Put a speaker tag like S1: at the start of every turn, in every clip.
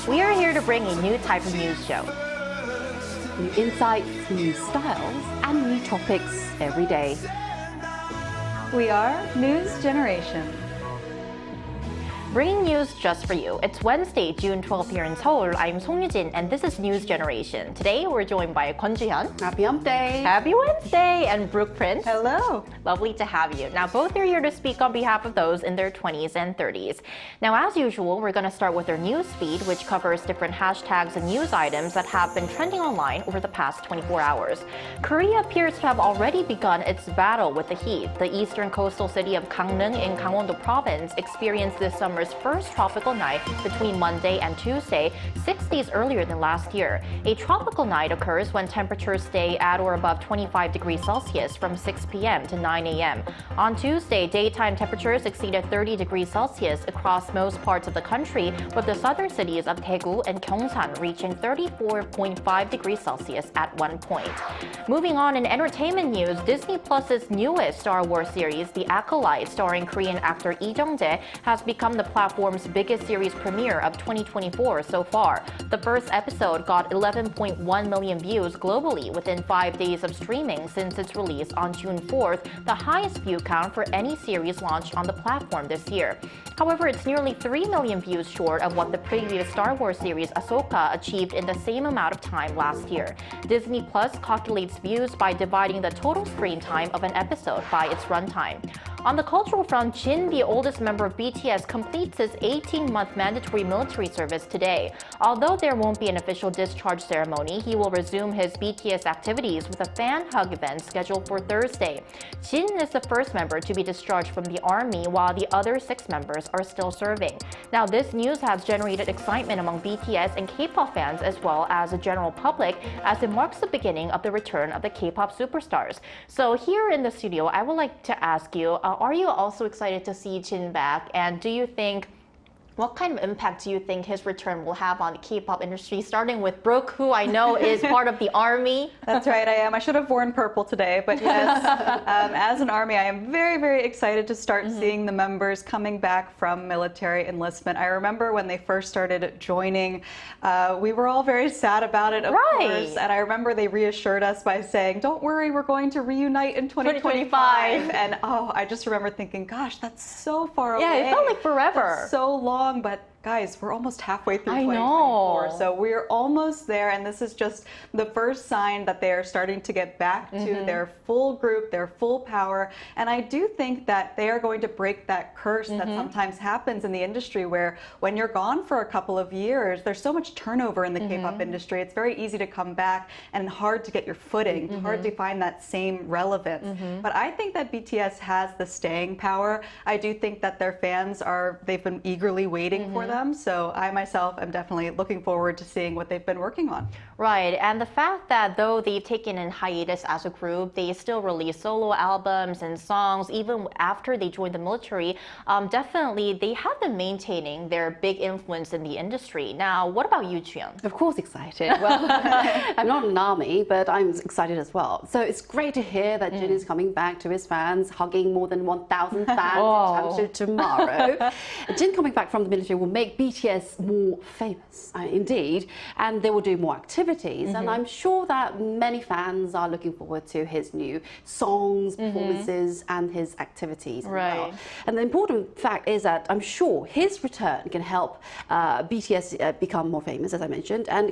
S1: We are here to bring a new type of news show.
S2: New insights, new styles, and new topics every day.
S3: We are News Generation.
S1: Bringing news just for you. It's Wednesday, June 12th here in Seoul. I'm Song Yujin, and this is News Generation. Today, we're joined by Kwon Ji-hyun.
S2: Happy Hump Day!
S1: Happy Wednesday! And Brooke Prince.
S3: Hello.
S1: Lovely to have you. Now, both are here to speak on behalf of those in their 20s and 30s. Now, as usual, we're going to start with our news feed, which covers different hashtags and news items that have been trending online over the past 24 hours. Korea appears to have already begun its battle with the heat. The eastern coastal city of Gangneung in Gangwon-do province experienced this summer's first tropical night between Monday and Tuesday, 60s earlier than last year. A tropical night occurs when temperatures stay at or above 25 degrees Celsius from 6 p.m. to 9 a.m. On Tuesday, daytime temperatures exceeded 30 degrees Celsius across most parts of the country, with the southern cities of Daegu and Gyeongsan reaching 34.5 degrees Celsius at one point. Moving on in entertainment news, Disney Plus's newest Star Wars series, The Acolyte, starring Korean actor Lee Jung-jae, has become the platform's biggest series premiere of 2024 so far. The first episode got 11.1 million views globally within 5 days of streaming since its release on June 4th, the highest view count for any series launched on the platform this year. However, it's nearly 3 million views short of what the previous Star Wars series Ahsoka achieved in the same amount of time last year. Disney Plus calculates views by dividing the total screen time of an episode by its runtime. On the cultural front, Jin, the oldest member of BTS, completes his 18-month mandatory military service today. Although there won't be an official discharge ceremony, he will resume his BTS activities with a fan hug event scheduled for Thursday. Jin is the first member to be discharged from the army, while the other 6 members are still serving. Now, this news has generated excitement among BTS and K-pop fans as well as the general public, as it marks the beginning of the return of the K-pop superstars. So here in the studio, I would like to ask you, are you also excited to see Jin back? And do you think, what kind of impact do you think his return will have on the K-pop industry, starting with Brooke, who I know is part of the army?
S3: That's right, I am. I should have worn purple today, but yes, as an army, I am very, very excited to start seeing the members coming back from military enlistment. I remember when they first started joining, we were all very sad about it, of course, and I remember they reassured us by saying, don't worry, we're going to reunite in 2025. And I just remember thinking, gosh, that's so far away.
S1: Yeah, it felt like forever.
S3: That's so long. But guys, we're almost halfway through 2024,
S1: know.
S3: so we're almost there, and this is just the first sign that they are starting to get back to their full group, their full power. And I do think that they are going to break that curse that sometimes happens in the industry, where when you're gone for a couple of years, there's so much turnover in the K-pop industry. It's very easy to come back and hard to get your footing, hard to find that same relevance. But I think that BTS has the staying power. I do think that their fans they've been eagerly waiting for them. So I myself am definitely looking forward to seeing what they've been working on.
S1: Right, and the fact that though they've taken in hiatus as a group, they still release solo albums and songs even after they joined the military, definitely they have been maintaining their big influence in the industry. Now, what about you, Chuyeon?
S2: Of course excited. Well, I'm not in an army, but I'm excited as well. So it's great to hear that Jin is coming back to his fans, hugging more than 1,000 fans tomorrow. Jin coming back from the military will make BTS more famous, indeed, and they will do more activities. And I'm sure that many fans are looking forward to his new songs, performances, and his activities as well. And the important fact is that I'm sure his return can help BTS become more famous, as I mentioned. And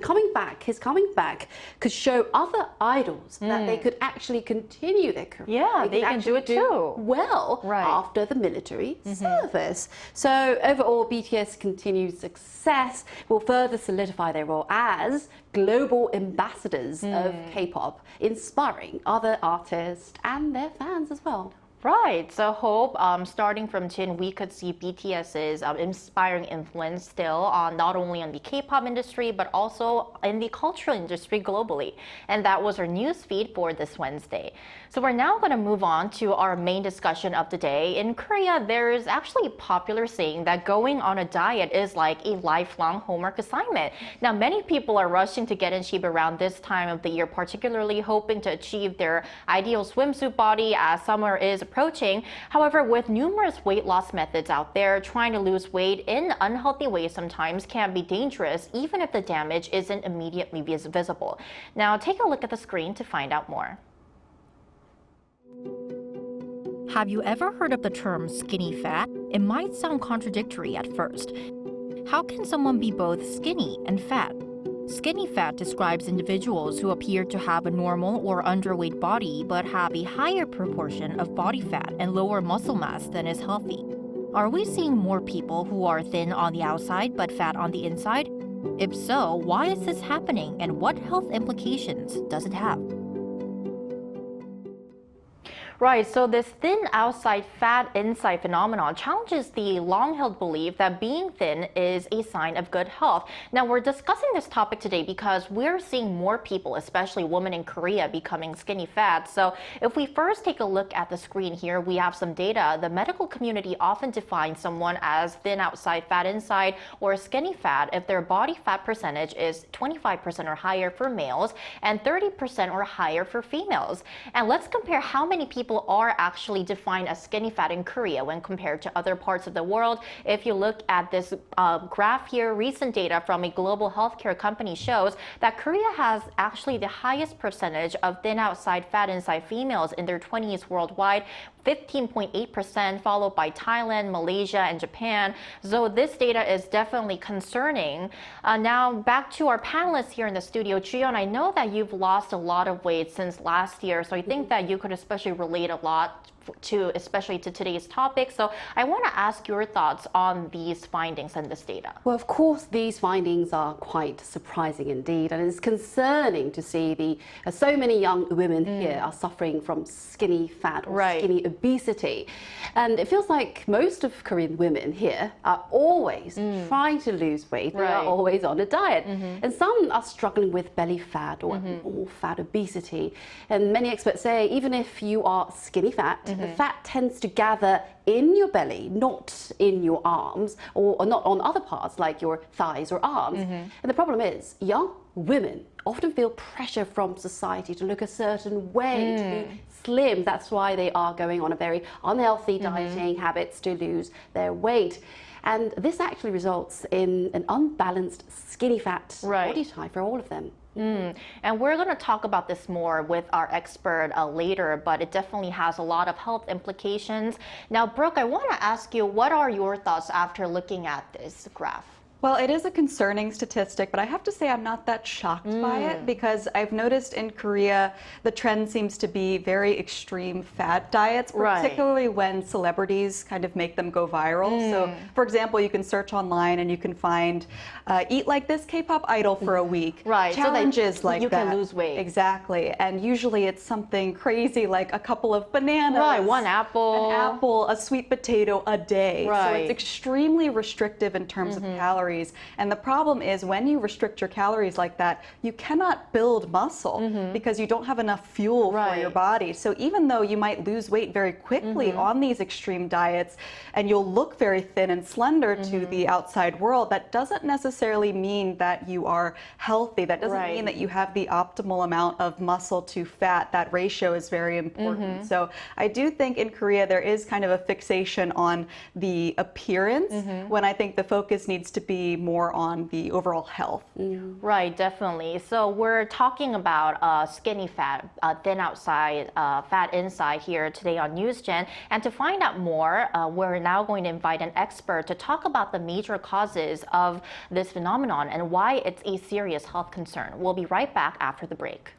S2: his coming back could show other idols that they could actually continue their career.
S1: Yeah, they can do it too.
S2: Well, after the military service. So overall, BTS continued success will further solidify their role as global ambassadors of K-pop, inspiring other artists and their fans as well.
S1: Right, so hope starting from Jin, we could see BTS's inspiring influence still on not only on the K-pop industry, but also in the cultural industry globally. And that was our news feed for this Wednesday. So we're now going to move on to our main discussion of the day. In Korea, there is actually a popular saying that going on a diet is like a lifelong homework assignment. Now, many people are rushing to get in shape around this time of the year, particularly hoping to achieve their ideal swimsuit body, as summer is approaching. However, with numerous weight loss methods out there, trying to lose weight in unhealthy ways sometimes can be dangerous, even if the damage isn't immediately visible. Now, take a look at the screen to find out more. Have you ever heard of the term skinny fat? It might sound contradictory at first. How can someone be both skinny and fat? Skinny fat describes individuals who appear to have a normal or underweight body but have a higher proportion of body fat and lower muscle mass than is healthy. Are we seeing more people who are thin on the outside but fat on the inside? If so, why is this happening and what health implications does it have? Right, so this thin outside, fat inside phenomenon challenges the long-held belief that being thin is a sign of good health. Now, we're discussing this topic today because we're seeing more people, especially women in Korea, becoming skinny fat. So if we first take a look at the screen here, we have some data. The medical community often defines someone as thin outside, fat inside, or skinny fat if their body fat percentage is 25% or higher for males and 30% or higher for females. And let's compare how many people are actually defined as skinny fat in Korea when compared to other parts of the world. If you look at this graph here, recent data from a global healthcare company shows that Korea has actually the highest percentage of thin outside, fat inside females in their 20s worldwide, 15.8%, followed by Thailand, Malaysia, and Japan. So this data is definitely concerning. Now back to our panelists here in the studio. Juyeon, I know that you've lost a lot of weight since last year, so I think that you could especially relate a lot especially to today's topic. So I want to ask your thoughts on these findings and this data.
S2: Well, of course, these findings are quite surprising indeed, and it's concerning to see so many young women here are suffering from skinny fat or skinny obesity. And it feels like most of Korean women here are always trying to lose weight. They are always on a diet. And some are struggling with belly fat or fat obesity. And many experts say even if you are skinny fat, the fat tends to gather in your belly, not in your arms, or not on other parts like your thighs or arms. And the problem is, young women often feel pressure from society to look a certain way, to be slim. That's why they are going on a very unhealthy dieting habits to lose their weight. And this actually results in an unbalanced skinny fat body type for all of them.
S1: And we're going to talk about this more with our expert later, but it definitely has a lot of health implications. Now, Brooke, I want to ask you, what are your thoughts after looking at this graph?
S3: Well, it is a concerning statistic, but I have to say I'm not that shocked by it because I've noticed in Korea the trend seems to be very extreme fad diets, particularly when celebrities kind of make them go viral. So, for example, you can search online and you can find eat like this K-pop idol for a week. Challenges so like
S1: you
S3: that.
S1: You can lose weight.
S3: Exactly. And usually it's something crazy like a couple of bananas.
S1: One apple.
S3: An apple, a sweet potato a day. So it's extremely restrictive in terms of calories. And the problem is when you restrict your calories like that, you cannot build muscle because you don't have enough fuel for your body. So even though you might lose weight very quickly on these extreme diets and you'll look very thin and slender to the outside world, that doesn't necessarily mean that you are healthy. That doesn't mean that you have the optimal amount of muscle to fat. That ratio is very important. So I do think in Korea there is kind of a fixation on the appearance when I think the focus needs to be more on the overall health.
S1: Right, definitely. So we're talking about skinny fat, thin outside, fat inside here today on NewsGen. And to find out more, we're now going to invite an expert to talk about the major causes of this phenomenon and why it's a serious health concern. We'll be right back after the break.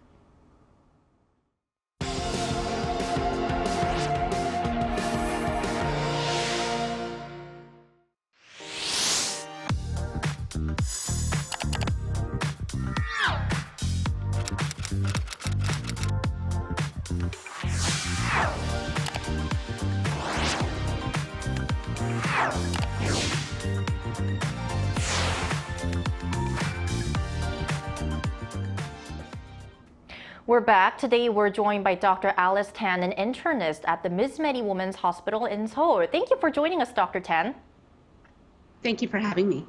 S1: We're back. Today we're joined by Dr. Alice Tan, an internist at the MZse대 Women's Hospital in Seoul. Thank you for joining us, Dr. Tan.
S4: Thank you for having me.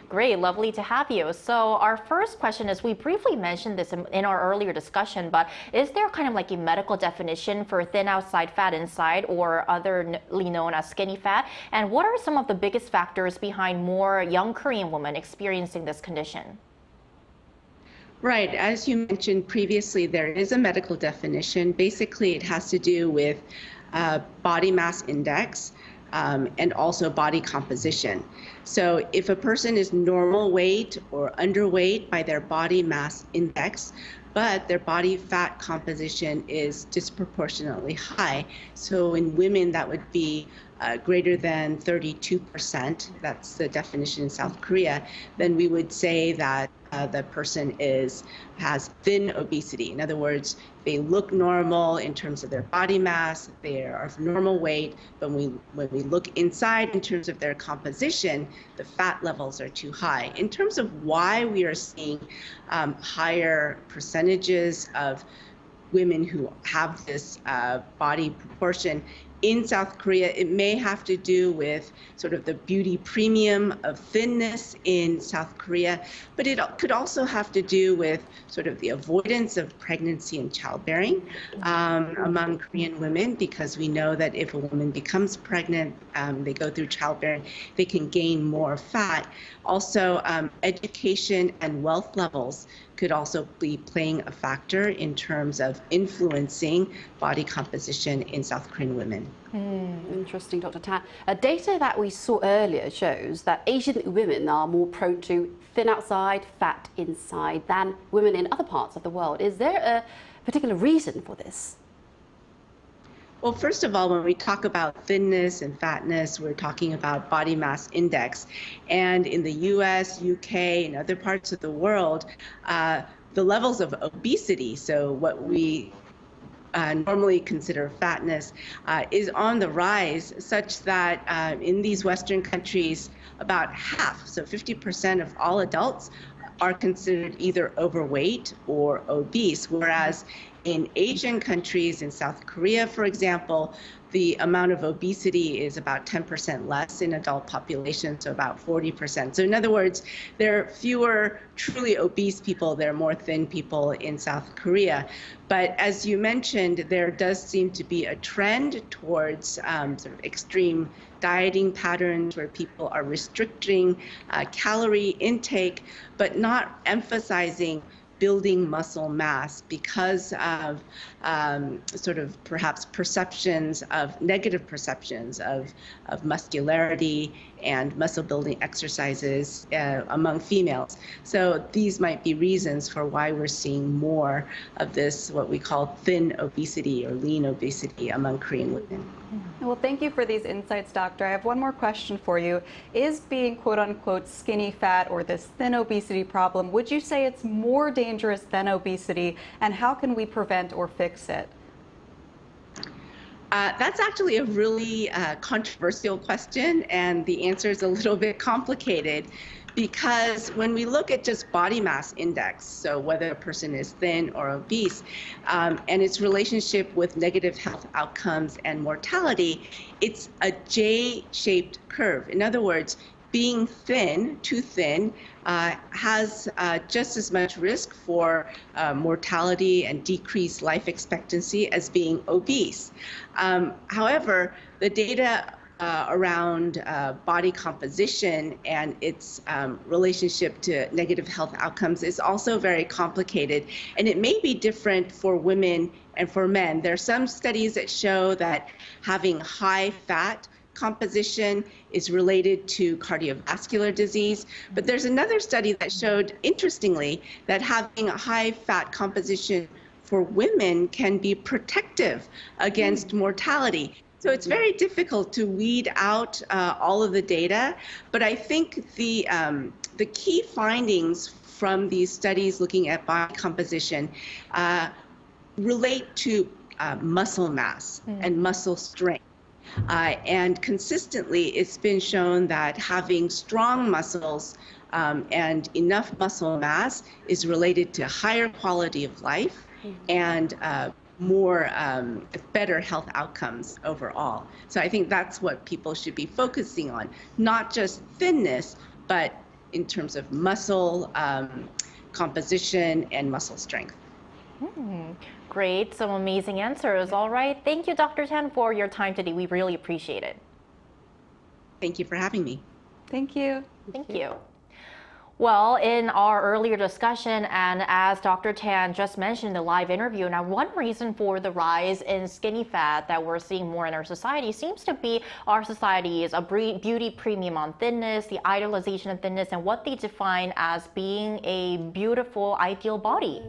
S1: Great, lovely to have you. So our first question is, we briefly mentioned this in our earlier discussion, but is there kind of like a medical definition for thin outside, fat inside, or otherly known as skinny fat? And what are some of the biggest factors behind more young Korean women experiencing this condition?
S4: Right. As you mentioned previously, there is a medical definition. Basically, it has to do with body mass index and also body composition. So if a person is normal weight or underweight by their body mass index, but their body fat composition is disproportionately high. So in women, that would be greater than 32%, that's the definition in South Korea, then we would say that the person has thin obesity. In other words, they look normal in terms of their body mass, they are of normal weight, but when we look inside in terms of their composition, the fat levels are too high. In terms of why we are seeing higher percentages of women who have this body proportion in South Korea, it may have to do with sort of the beauty premium of thinness in South Korea, but it could also have to do with sort of the avoidance of pregnancy and childbearing among Korean women, because we know that if a woman becomes pregnant, they go through childbearing, they can gain more fat. Also, education and wealth levels could also be playing a factor in terms of influencing body composition in South Korean women.
S2: Interesting, Dr. Tan. Data that we saw earlier shows that Asian women are more prone to thin outside, fat inside than women in other parts of the world. Is there a particular reason for this?
S4: Well, first of all, when we talk about thinness and fatness, we're talking about body mass index. And in the US, UK, and other parts of the world, the levels of obesity, so what we normally consider fatness, is on the rise, such that in these Western countries, about half, so 50% of all adults, are considered either overweight or obese, whereas in Asian countries, in South Korea, for example, the amount of obesity is about 10% less in adult population, so about 40%. So in other words, there are fewer truly obese people, there are more thin people in South Korea. But as you mentioned, there does seem to be a trend towards sort of extreme dieting patterns where people are restricting calorie intake, but not emphasizing building muscle mass because of sort of perhaps perceptions of negative perceptions of muscularity and muscle building exercises among females. So these might be reasons for why we're seeing more of this, what we call thin obesity or lean obesity among Korean women.
S3: Well, thank you for these insights, Doctor. I have one more question for you. Is being quote unquote skinny fat or this thin obesity problem, would you say it's more dangerous than obesity, and how can we prevent or fix it?
S4: That's actually a really controversial question, and the answer is a little bit complicated because when we look at just body mass index, so whether a person is thin or obese, and its relationship with negative health outcomes and mortality, it's a J-shaped curve. In other words, being thin, too thin, has just as much risk for mortality and decreased life expectancy as being obese. However, the data around body composition and its relationship to negative health outcomes is also very complicated, and it may be different for women and for men. There are some studies that show that having high fat composition is related to cardiovascular disease, but there's another study that showed, interestingly, that having a high fat composition for women can be protective against mortality. So it's very difficult to weed out all of the data, but I think the key findings from these studies looking at body composition relate to muscle mass and muscle strength. And consistently, it's been shown that having strong muscles and enough muscle mass is related to higher quality of life and better health outcomes overall. So I think that's what people should be focusing on, not just thinness, but in terms of muscle composition and muscle strength.
S1: Great, some amazing answers. All right, thank you, Dr. Tan, for your time today. We really appreciate it.
S4: Thank you for having me.
S3: Thank you.
S1: Thank you. Well, in our earlier discussion, and as Dr. Tan just mentioned in the live interview, now one reason for the rise in skinny fat that we're seeing more in our society seems to be our society's beauty premium on thinness, the idolization of thinness, and what they define as being a beautiful, ideal body.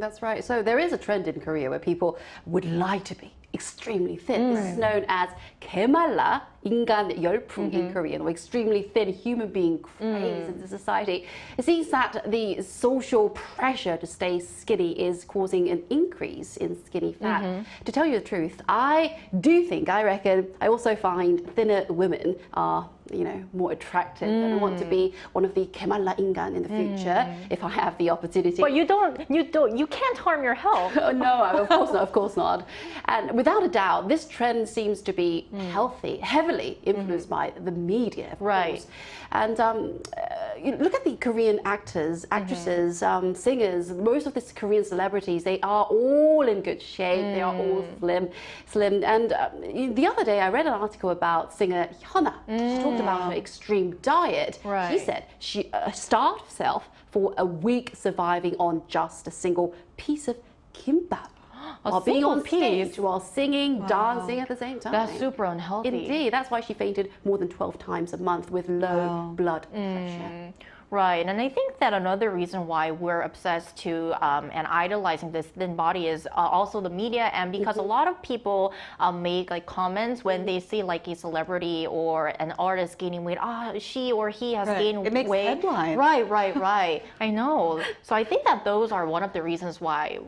S2: That's right. So there is a trend in Korea where people would like to be extremely thin. This is known as 개말라 인간 열풍 in Korean, or extremely thin human being craze in the society. It seems that the social pressure to stay skinny is causing an increase in skinny fat. To tell you the truth, I reckon, I also find thinner women are more attractive, and I want to be one of the 개말라 인간 in the future if I have the opportunity.
S1: But you can't harm your health.
S2: No, of course not. And without a doubt, this trend seems to be heavily influenced by the media, of course. And look at the Korean actors, actresses, singers. Most of these Korean celebrities, they are all in good shape. They are all slim. And the other day, I read an article about singer Hyuna. She talked about her extreme diet. She said she starved herself for a week, surviving on just a single piece of kimbap. While being on stage, while singing, dancing at the same time.
S1: That's super unhealthy.
S2: Indeed, that's why she fainted more than 12 times a month with low blood pressure.
S1: Right, and I think that another reason why we're obsessed to and idolizing this thin body is also the media, and because a lot of people make like comments when they see like a celebrity or an artist gaining weight. She or he has gained weight.
S3: It makes headlines.
S1: Right. I know. So I think that those are one of the reasons why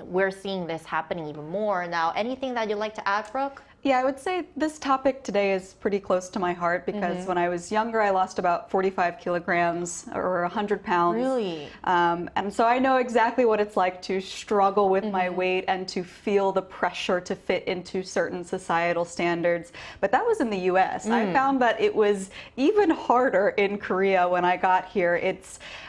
S1: we're seeing this happening even more. Now, anything that you'd like to add, Brooke?
S3: Yeah, I would say this topic today is pretty close to my heart because when I was younger, I lost about 45 kilograms or 100 pounds.
S1: Really?
S3: And so I know exactly what it's like to struggle with my weight and to feel the pressure to fit into certain societal standards. But that was in the US. I found that it was even harder in Korea when I got here. It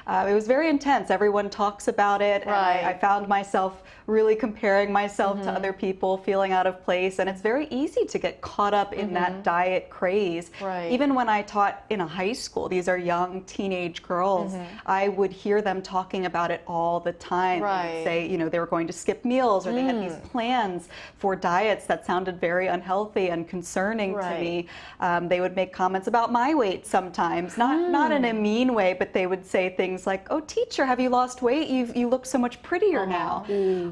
S3: was very intense. Everyone talks about it. And I found myself really comparing myself to other people, feeling out of place. And it's very easy to get caught up in that diet craze. Even when I taught in a high school, these are young teenage girls, I would hear them talking about it all the time. They would say, they were going to skip meals, or they had these plans for diets that sounded very unhealthy and concerning to me. They would make comments about my weight sometimes, not in a mean way, but they would say things like, "Oh, teacher, have you lost weight? You look so much prettier now."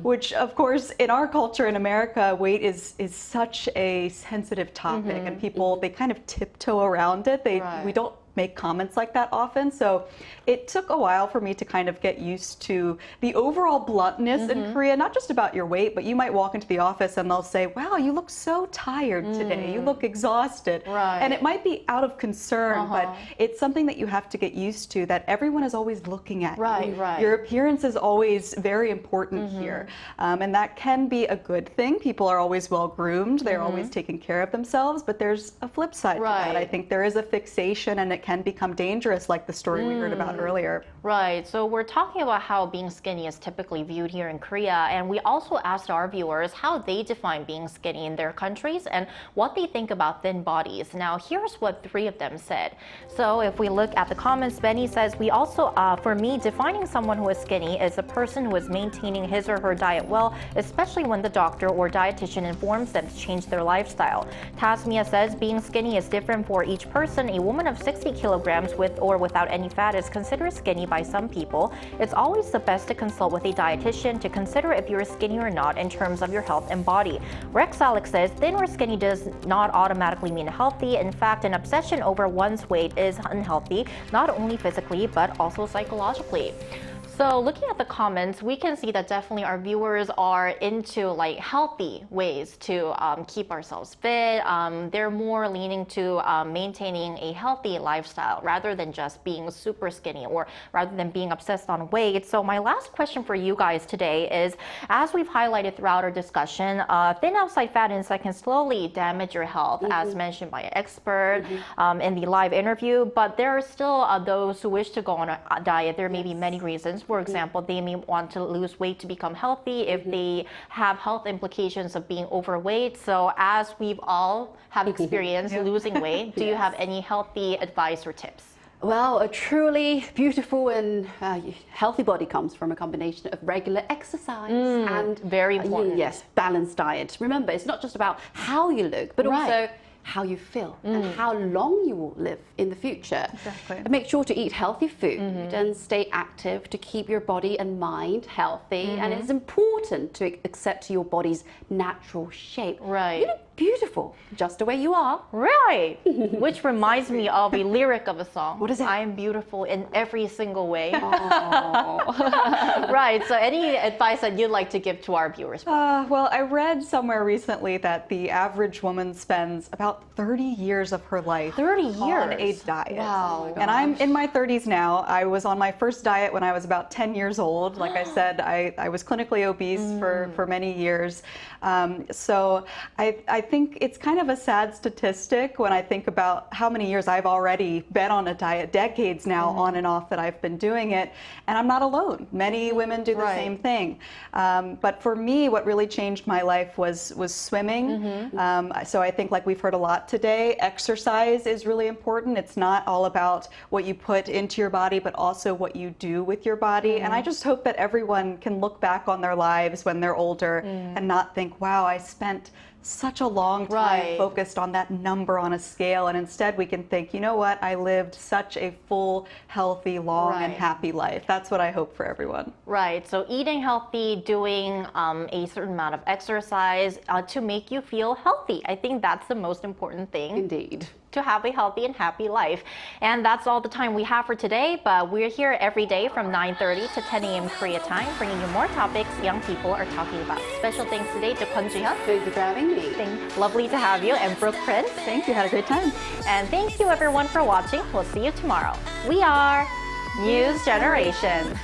S3: Which, of course, in our culture in America, weight is such a sensitive topic, and people, they kind of tiptoe around it. We don't make comments like that often. So it took a while for me to kind of get used to the overall bluntness in Korea, not just about your weight, but you might walk into the office and they'll say, "Wow, you look so tired today. You look exhausted." And it might be out of concern, but it's something that you have to get used to, that everyone is always looking at you. Your appearance is always very important here. And that can be a good thing. People are always well groomed. They're always taking care of themselves, but there's a flip side to that. I think there is a fixation, and it can become dangerous, like the story we heard about earlier.
S1: Right, so we're talking about how being skinny is typically viewed here in Korea, and we also asked our viewers how they define being skinny in their countries and what they think about thin bodies. Now, here's what 3 of them said. So if we look at the comments, Benny says, "We also, for me, defining someone who is skinny is a person who is maintaining his or her diet well, especially when the doctor or dietitian informs them to change their lifestyle." Tasmia says, "Being skinny is different for each person. A woman of 60 kilograms with or without any fat is considered skinny by some people. It's always the best to consult with a dietitian to consider if you're skinny or not in terms of your health and body." Rex Alex says, "Thin or skinny does not automatically mean healthy. In fact, an obsession over one's weight is unhealthy, not only physically, but also psychologically." So looking at the comments, we can see that definitely our viewers are into like healthy ways to keep ourselves fit. They're more leaning to maintaining a healthy lifestyle rather than just being super skinny or rather than being obsessed on weight. So my last question for you guys today is, as we've highlighted throughout our discussion, thin outside fat inside can slowly damage your health, as mentioned by an expert in the live interview. But there are still those who wish to go on a diet. There may be many reasons. For example, they may want to lose weight to become healthy if they have health implications of being overweight. So as we've all have experienced losing weight, do you have any healthy advice or tips?
S2: Well, a truly beautiful and healthy body comes from a combination of regular exercise and
S1: very important.
S2: Yes, balanced diet. Remember, it's not just about how you look, but also how you feel and how long you will live in the future.
S3: Exactly.
S2: And make sure to eat healthy food and stay active to keep your body and mind healthy. And it's important to accept your body's natural shape.
S1: Right.
S2: You look beautiful just the way you are.
S1: Right. Which reminds me of a lyric of a song.
S2: What is it?
S1: I am beautiful in every single way. Right. So any advice that you'd like to give to our viewers?
S3: Well, I read somewhere recently that the average woman spends about 30 years of her life
S1: 30 years
S3: on a diet.
S1: Wow.
S3: And I'm in my 30s now. I was on my first diet when I was about 10 years old. Like I said, I was clinically obese for many years. So I think it's kind of a sad statistic when I think about how many years I've already been on a diet, decades now on and off that I've been doing it, and I'm not alone. Many women do the same thing. But for me, what really changed my life was swimming. So I think, like we've heard a lot today, exercise is really important. It's not all about what you put into your body, but also what you do with your body. And I just hope that everyone can look back on their lives when they're older and not think, wow, I spent such a long time focused on that number on a scale, and instead we can think, you know what, I lived such a full, healthy, long and happy life. That's what I hope for everyone.
S1: Right. So eating healthy, doing a certain amount of exercise to make you feel healthy. I think that's the most important thing.
S2: Indeed.
S1: To have a healthy and happy life. And that's all the time we have for today, but we're here every day from 9:30 to 10 a.m. Korea time, bringing you more topics young people are talking about. Special thanks today to Kwon Ji-hyun.
S2: Thank you for having me.
S1: Lovely to have you. And Brooke Prince.
S3: Thank you. Had a great time.
S1: And thank you everyone for watching. We'll see you tomorrow. We are News Generation.